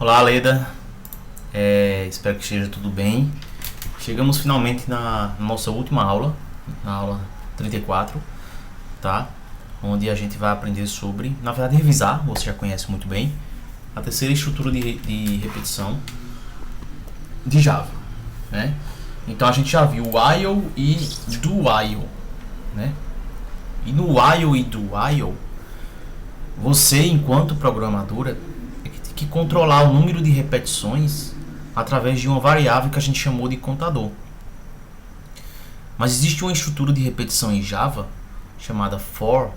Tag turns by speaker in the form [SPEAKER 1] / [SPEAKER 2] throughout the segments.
[SPEAKER 1] Olá, Leda. Espero que esteja tudo bem. Chegamos finalmente na nossa última aula, na aula 34, tá? Onde a gente vai aprender sobre, na verdade, revisar, você já conhece muito bem, a terceira estrutura de repetição de Java, né? Então a gente já viu while e do while, né? E no while e do while, você, enquanto programadora, tem que controlar o número de repetições através de uma variável que a gente chamou de contador. Mas existe uma estrutura de repetição em Java chamada for,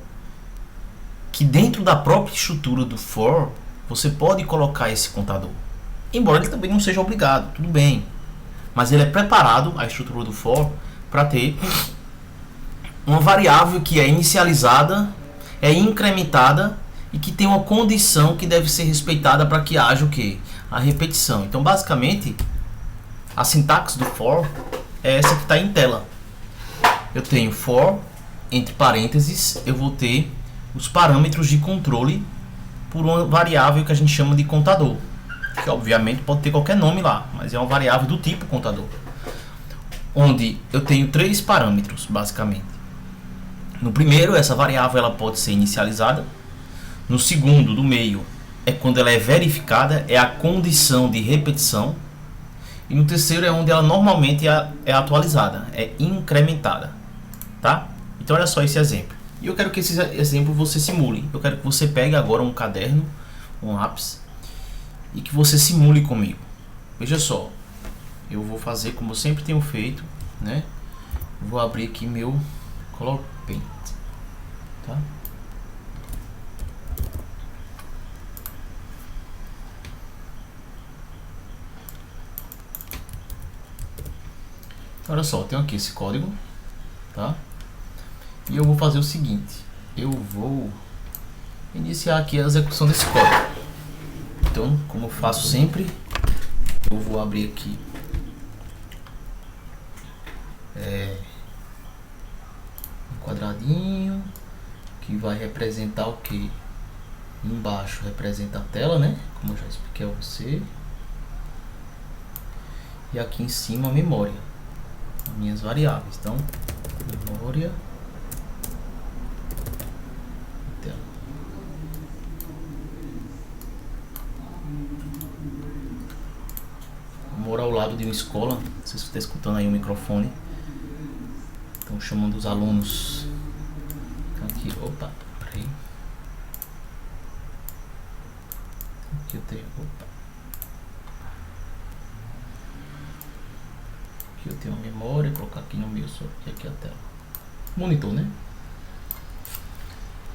[SPEAKER 1] que dentro da própria estrutura do for você pode colocar esse contador, embora ele também não seja obrigado, tudo bem, mas ele é preparado, a estrutura do for, para ter uma variável que é inicializada, é incrementada e que tem uma condição que deve ser respeitada para que haja o que? A repetição. Então, basicamente, a sintaxe do for é essa que está em tela. Eu tenho for, entre parênteses, eu vou ter os parâmetros de controle por uma variável que a gente chama de contador, que obviamente pode ter qualquer nome lá, mas é uma variável do tipo contador, onde eu tenho três parâmetros, basicamente. No primeiro, essa variável ela pode ser inicializada. No segundo, do meio, é quando ela é verificada, é a condição de repetição. E no terceiro é onde ela normalmente é atualizada, é incrementada, tá? Então olha só esse exemplo. E eu quero que esse exemplo você simule. Eu quero que você pegue agora um caderno, um lápis, e que você simule comigo. Veja só, eu vou fazer como eu sempre tenho feito, né? Vou abrir aqui meu Color Paint, tá? Olha só, eu tenho aqui esse código, tá? E eu vou fazer o seguinte, eu vou iniciar aqui a execução desse código. Então, como eu faço sempre, eu vou abrir aqui um quadradinho que vai representar o que? Embaixo representa a tela, né? Como eu já expliquei a você. E aqui em cima a memória, minhas variáveis. Então, memória, tela. Eu moro ao lado de uma escola, não sei se você está escutando aí o microfone. Estão chamando os alunos. Então aqui, opa, peraí. Aqui eu tenho, opa. Aqui eu tenho a memória, vou colocar aqui no meu só, e aqui a tela. Monitor, né?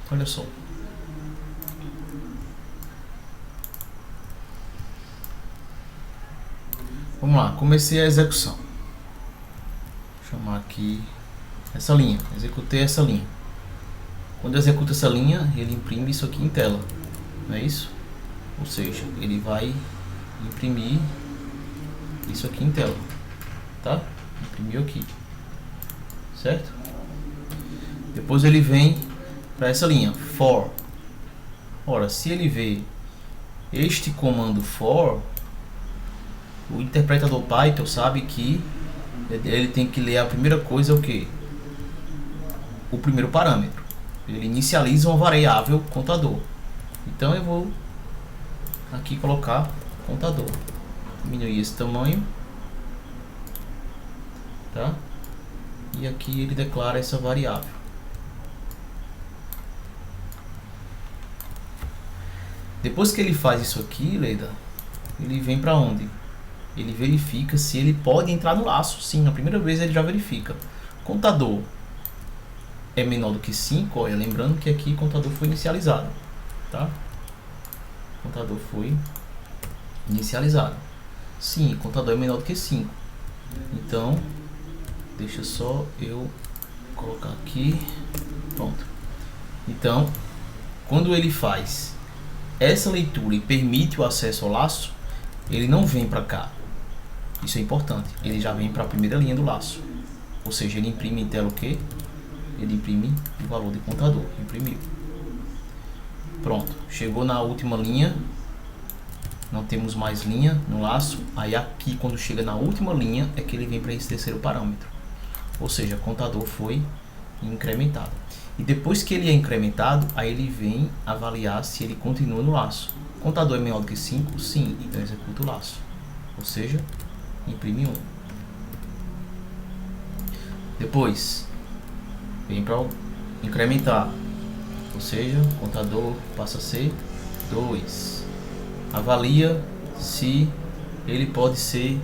[SPEAKER 1] Olha só. Vamos lá, comecei a execução. Vou chamar aqui essa linha, executei essa linha. Quando eu executo essa linha, ele imprime isso aqui em tela, não é isso? Ou seja, ele vai imprimir isso aqui em tela, tá? Imprimiu aqui, certo? Depois ele vem para essa linha, for. Ora, se ele vê este comando for, o interpretador Python sabe que ele tem que ler a primeira coisa, o que? O primeiro parâmetro. Ele inicializa uma variável contador. Então eu vou aqui colocar contador. Diminuir esse tamanho, tá? E aqui ele declara essa variável. Depois que ele faz isso aqui, Leda, ele vem para onde? Ele verifica se ele pode entrar no laço. Sim, na primeira vez ele já verifica. Contador é menor do que 5, olha, lembrando que aqui o contador foi inicializado, tá? O contador foi inicializado. Sim, o contador é menor do que 5. Então, deixa só eu colocar aqui. Pronto. Então, quando ele faz essa leitura e permite o acesso ao laço, ele não vem para cá. Isso é importante. Ele já vem para a primeira linha do laço. Ou seja, ele imprime em tela o quê? Ele imprime o valor de contador. Imprimiu. Pronto. Chegou na última linha. não temos mais linha no laço. Aí aqui, quando chega na última linha, é que ele vem para esse terceiro parâmetro. Ou seja, o contador foi incrementado. E depois que ele é incrementado, aí ele vem avaliar se ele continua no laço. O contador é menor do que 5? Sim, então executa o laço. Ou seja, imprime 1. Depois, vem para incrementar. Ou seja, o contador passa a ser 2. Avalia se ele pode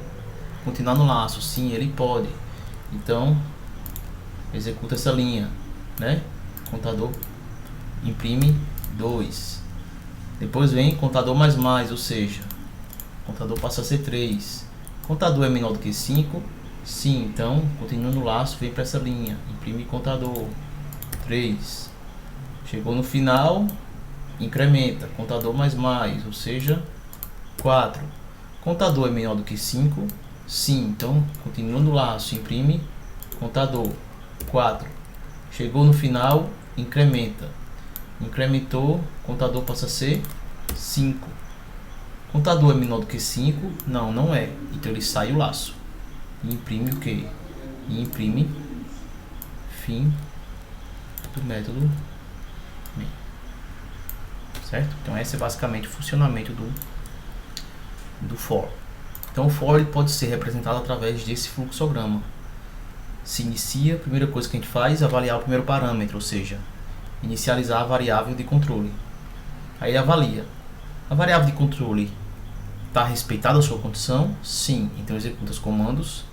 [SPEAKER 1] continuar no laço. Sim, ele pode. Então, executa essa linha, né? Contador imprime 2. Depois vem contador mais, ou seja, contador passa a ser 3. Contador é menor do que 5? Sim, então continua no laço, vem para essa linha, imprime contador 3. Chegou no final, incrementa, contador mais, ou seja, 4. Contador é menor do que 5? Sim, então continua no laço, imprime contador 4. Chegou no final, incrementa. Incrementou, contador passa a ser 5. Contador é menor do que 5? Não, não é. Então ele sai o laço. E imprime o que? E imprime fim do método main. Certo? Então esse é basicamente o funcionamento do for. Então o for ele pode ser representado através desse fluxograma. Se inicia, a primeira coisa que a gente faz é avaliar o primeiro parâmetro, ou seja, inicializar a variável de controle. Aí avalia. A variável de controle está respeitada a sua condição? Sim. Então executa os comandos,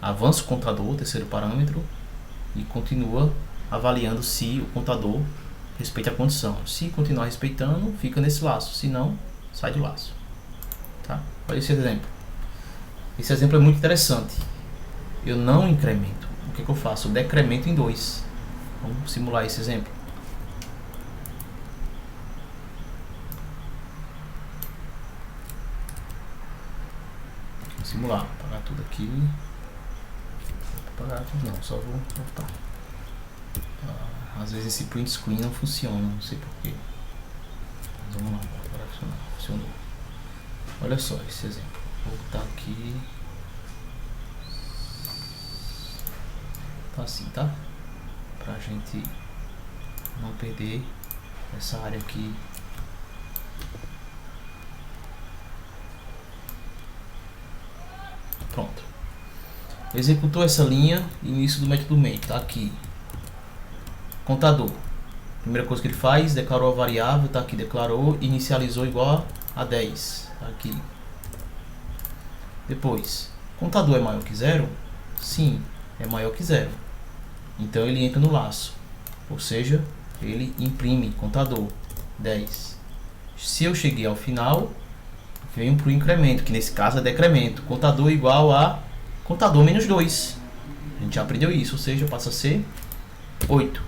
[SPEAKER 1] avança o contador, terceiro parâmetro, e continua avaliando se o contador respeita a condição. Se continuar respeitando, fica nesse laço. Se não, sai do laço. Tá? Olha esse exemplo. Esse exemplo é muito interessante. Eu não incremento. O que eu faço? Eu decremento em 2. Vamos simular esse exemplo. Vamos simular. Vou apagar tudo aqui. Vou apagar tudo não, só vou voltar. Às vezes esse print screen não funciona, não sei porquê. Mas vamos lá, agora funcionou. Olha só esse exemplo. Vou voltar aqui. Tá assim, tá? Pra gente não perder essa área aqui. Pronto. Executou essa linha, início do método main, tá aqui. Contador. Primeira coisa que ele faz, declarou a variável, tá aqui, declarou, inicializou igual a 10, tá aqui. Depois, contador é maior que 0? Sim, é maior que 0. Então ele entra no laço, ou seja, ele imprime contador 10. Se eu cheguei ao final, venho para o incremento, que nesse caso é decremento. Contador igual a contador menos 2. A gente já aprendeu isso, ou seja, passa a ser 8.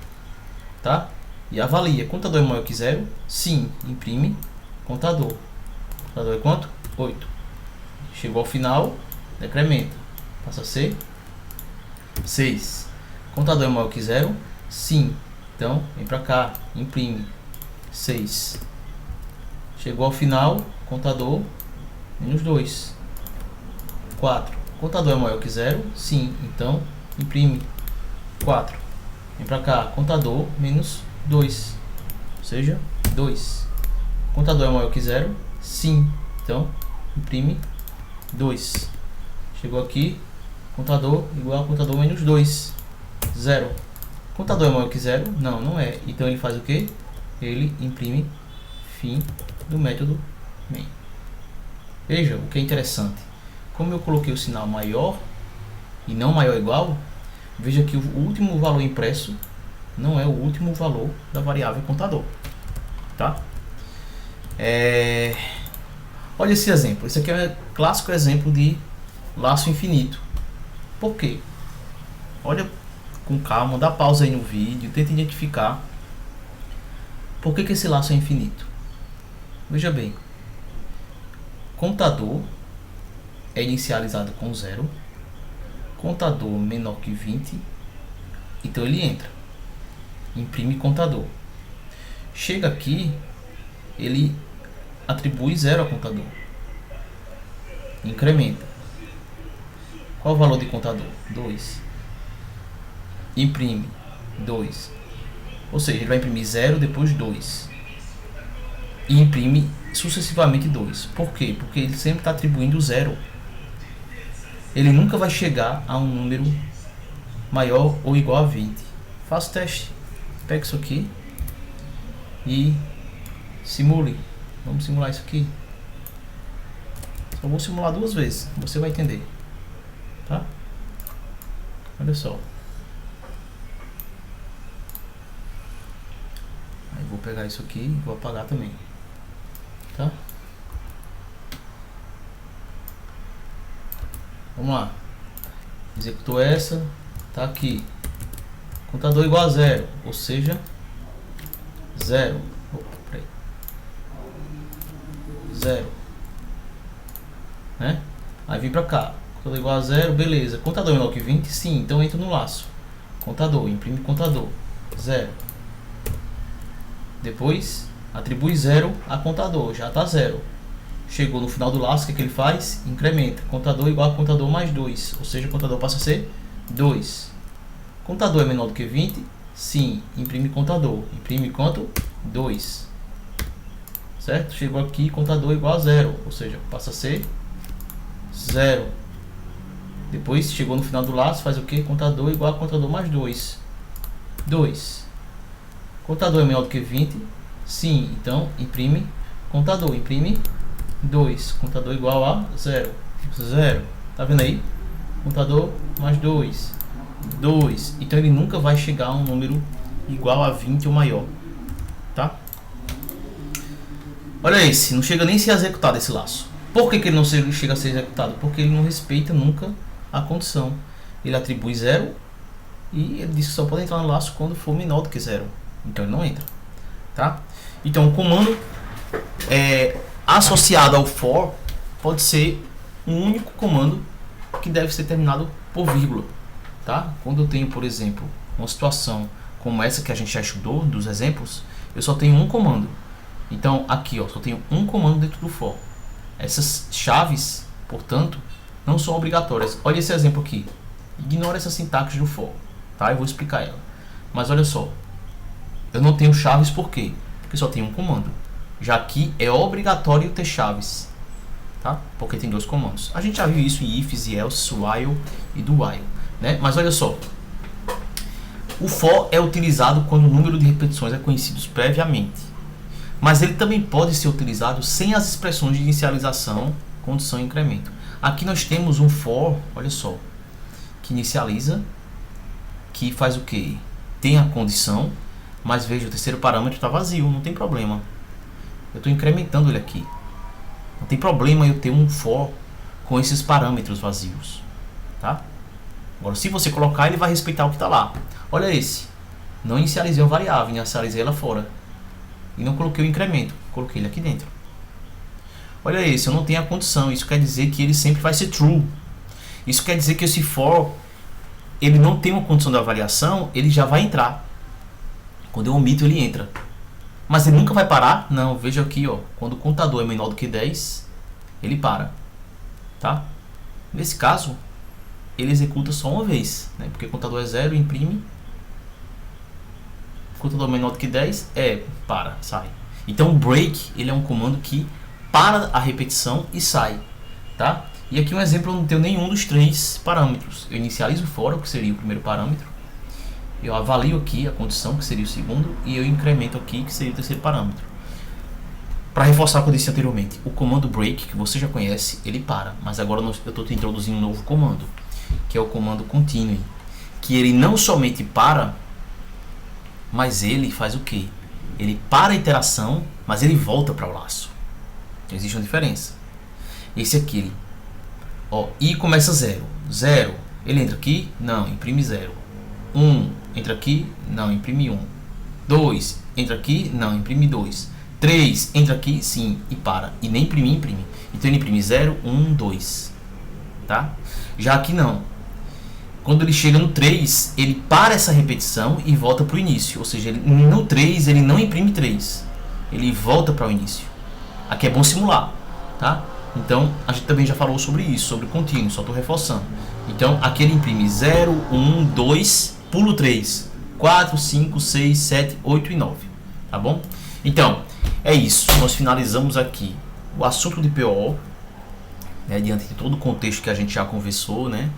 [SPEAKER 1] Tá? E avalia. Contador é maior que 0? Sim, imprime contador. Contador é quanto? 8. Chegou ao final, decrementa. Passa a ser 6. Contador é maior que 0? Sim. Então, vem para cá, imprime 6. Chegou ao final, contador menos 2. 4. Contador é maior que 0? Sim. Então, imprime 4. Vem para cá, contador menos 2. Ou seja, 2. Contador é maior que 0? Sim. Então, imprime 2. Chegou aqui, contador igual a contador menos 2. 0. Contador é maior que 0? Não, não é. Então ele faz o que? Ele imprime fim do método main. Veja o que é interessante. Como eu coloquei o sinal maior e não maior ou igual, veja que o último valor impresso não é o último valor da variável contador. Tá? Olha esse exemplo. Esse aqui é um clássico exemplo de laço infinito. Por quê? Olha com calma, dá pausa aí no vídeo, tenta identificar por que esse laço é infinito. Veja bem, contador é inicializado com 0, contador menor que 20, então ele entra, imprime contador. Chega aqui, ele atribui 0 ao contador, incrementa. Qual o valor de contador? 2. Imprime 2. Ou seja, ele vai imprimir 0, depois 2. E imprime sucessivamente 2. Por quê? Porque ele sempre está atribuindo 0. Ele nunca vai chegar a um número maior ou igual a 20. Faça o teste. Pega isso aqui e simule. Vamos simular isso aqui. Só vou simular 2 vezes. Você vai entender. Tá? Olha só. Aí vou pegar isso aqui e vou apagar também. Tá? Vamos lá. Executou essa. Tá aqui. Contador igual a 0. Ou seja, 0. Opa, peraí. 0. Né? Aí vem pra cá. Contador igual a 0. Beleza. Contador menor que 20? Sim. Então entra no laço. Contador. Imprime contador. 0. Depois atribui 0 a contador. Já tá 0. Chegou no final do laço. O que ele faz? Incrementa. Contador igual a contador mais 2. Ou seja, o contador passa a ser 2. Contador é menor do que 20? Sim. Imprime contador. Imprime quanto? 2. Certo? Chegou aqui, contador igual a 0. Ou seja, passa a ser 0. Depois, chegou no final do laço, faz o que? Contador igual a contador mais 2. 2. Contador é menor do que 20? Sim. Então, imprime contador. Imprime 2. Contador igual a 0. 0. Tá vendo aí? Contador mais 2. 2. Então ele nunca vai chegar a um número igual a 20 ou maior. Tá? Olha esse. Não chega nem a ser executado esse laço. Por que ele não chega a ser executado? Porque ele não respeita nunca a condição. Ele atribui 0 e ele diz que só pode entrar no laço quando for menor do que 0. Então ele não entra. Tá? Então o comando associado ao for pode ser um único comando que deve ser terminado por vírgula. Tá? Quando eu tenho, por exemplo, uma situação como essa que a gente já estudou, dos exemplos, eu só tenho um comando. Então aqui só tenho um comando dentro do for. Essas chaves, portanto, não são obrigatórias. Olha esse exemplo aqui. Ignora essa sintaxe do for. Tá? Eu vou explicar ela. Mas olha só. Eu não tenho chaves por quê? Porque só tenho um comando. Já aqui é obrigatório ter chaves. Tá? Porque tem 2 comandos. A gente já viu isso em ifs e else, while e do while. Né? Mas olha só. O for é utilizado quando o número de repetições é conhecido previamente. Mas ele também pode ser utilizado sem as expressões de inicialização, condição e incremento. Aqui nós temos um for, olha só, que inicializa, que faz o que? Tem a condição, mas veja, o terceiro parâmetro está vazio, não tem problema. Eu estou incrementando ele aqui. Não tem problema eu ter um for com esses parâmetros vazios. Tá? Agora, se você colocar, ele vai respeitar o que está lá. Olha esse. Não inicializei uma variável, inicializei ela fora. E não coloquei o incremento, coloquei ele aqui dentro. Olha esse, eu não tenho a condição. Isso quer dizer que ele sempre vai ser true. Isso quer dizer que esse for, ele não tem uma condição da variação, ele já vai entrar. Quando eu omito, ele entra. Mas ele nunca vai parar? Não, veja aqui, quando o contador é menor do que 10, ele para. Tá? Nesse caso, ele executa só uma vez, né? Porque o contador é 0, imprime. Contador menor do que 10, para, sai. Então o break, ele é um comando que para a repetição e sai, tá? E aqui um exemplo, eu não tenho nenhum dos 3 parâmetros. Eu inicializo fora, que seria o primeiro parâmetro. Eu avalio aqui a condição, que seria o segundo, e eu incremento aqui, que seria o terceiro parâmetro. Para reforçar o que eu disse anteriormente, o comando break, que você já conhece, ele para. Mas agora eu estou te introduzindo um novo comando, que é o comando continue, que ele não somente para, mas ele faz o que? Ele para a iteração, mas ele volta para o laço. Então, existe uma diferença. Esse aqui, ele, i começa 0. 0, ele entra aqui? Não, imprime 0. 1, entra aqui? Não, imprime 1. 2, entra aqui? Não, imprime 2. 3, entra aqui? Sim, e para. E nem imprime, imprime. Então ele imprime 0, 1, 2. Tá? Já aqui não. Quando ele chega no 3, ele para essa repetição e volta para o início. Ou seja, no 3 ele não imprime 3. Ele volta para o início. Aqui é bom simular. Tá? Então, a gente também já falou sobre isso, sobre contínuo, só estou reforçando. Então, aqui ele imprime 0, 1, 2, pulo 3, 4, 5, 6, 7, 8 e 9. Tá bom? Então, é isso. Nós finalizamos aqui o assunto de PO, né, diante de todo o contexto que a gente já conversou, né?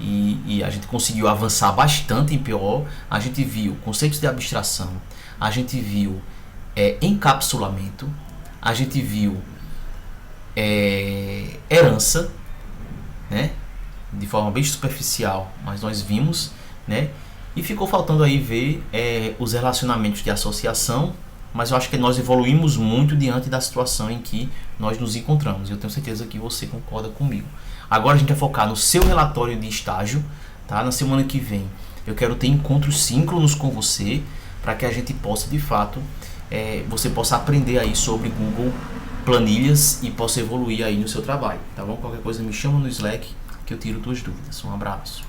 [SPEAKER 1] E a gente conseguiu avançar bastante em PO. A gente viu conceitos de abstração, a gente viu encapsulamento, a gente viu herança, né? De forma bem superficial, mas nós vimos, né? E ficou faltando aí ver os relacionamentos de associação, mas eu acho que nós evoluímos muito diante da situação em que nós nos encontramos. Eu tenho certeza que você concorda comigo. Agora a gente vai focar no seu relatório de estágio, tá? Na semana que vem eu quero ter encontros síncronos com você, para que a gente possa, de fato, você possa aprender aí sobre Google Planilhas e possa evoluir aí no seu trabalho, tá bom? Qualquer coisa me chama no Slack que eu tiro tuas dúvidas. Um abraço.